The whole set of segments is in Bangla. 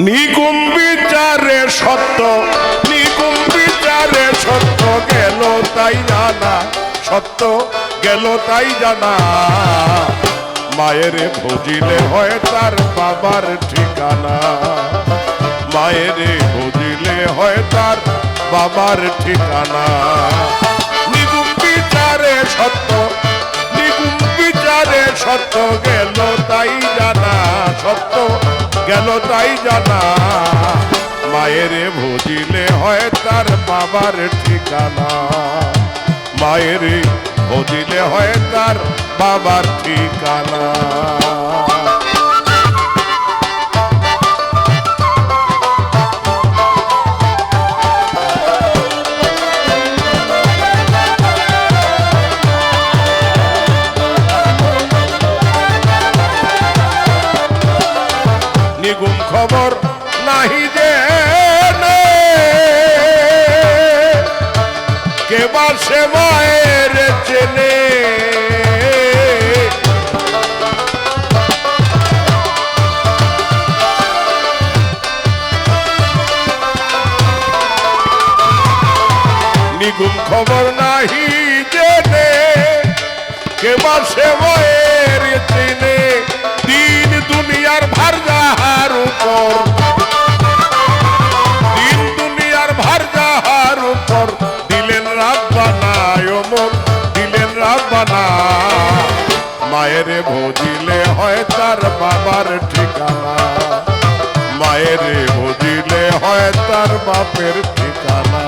নিগুম বিচারে সত্য, নিগুম বিচারে সত্য গেল তাই জানা, সত্য গেল তাই জানা। মায়েরে ভজিলে হয় তার বাবার ঠিকানা, মায়েরে ভজিলে হয় তার বাবার ঠিকানা। নিগুম বিচারে সত্য, নিগুম বিচারে সত্য গেল তাই জানা, সত্য গেল তাই জানা। মায়েরে ভজিলে হয় তার বাবার ঠিকানা, মায়েরে ভজিলে হয় তার বাবার ঠিকানা। নিগুম খবর নাহি যে কেবা সে মায়ের চেনে, নিগুম খবর নাহি জেনে কেবা সে মায়ের চেনে। দিন দুনিয়ার ভার যাহার উপর, দিন দুনিয়ার ভার যাহার উপর দিলেন রাব্বানা, ওমর দিলেন রাব্বানা। মায়েরে ভজিলে হয় তার বাবার ঠিকানা, মায়েরে ভজিলে হয় তার বাপের ঠিকানা।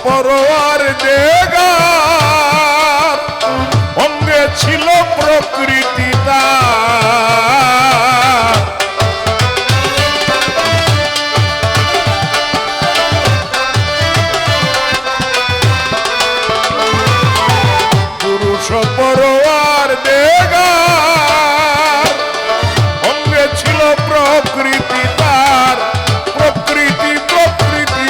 পরোয়ার দেগার অঙ্গে ছিল প্রকৃতি তার, পুরুষ পরোয়ার দেগার অঙ্গে ছিল প্রকৃতি তার। প্রকৃতি প্রকৃতি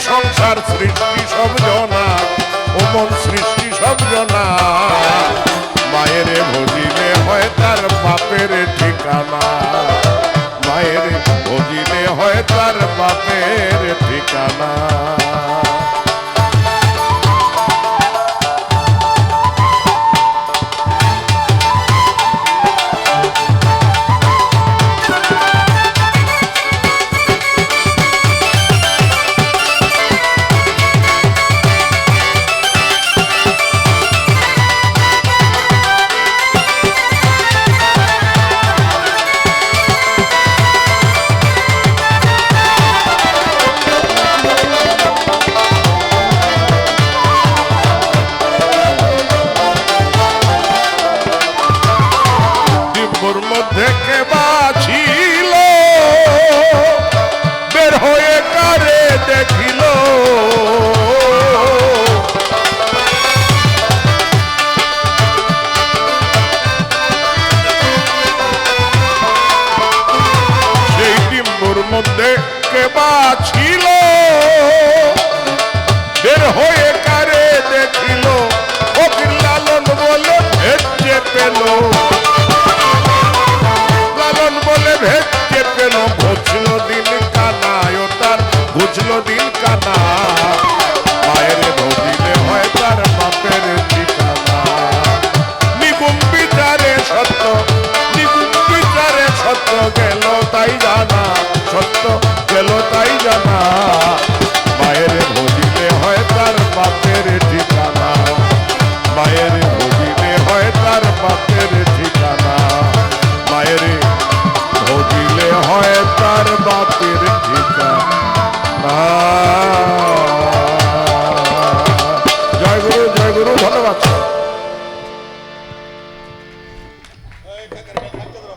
সংসার, সৃষ্টি সব জনা, ওমন সৃষ্টি সব জনা। মায়েরে ভজিলে হয় তার বাপের ঠিকানা, মায়েরে ভজিলে হয় তার বাপের ঠিকানা। মধ্যে কেবা ছিল বের হয়ে কারে দেখিল, সেই ডিম্বুর মধ্যে কেবা ছিল বের হয়ে কারে দেখিল। ফকির লালন বলে ভেজে পেল।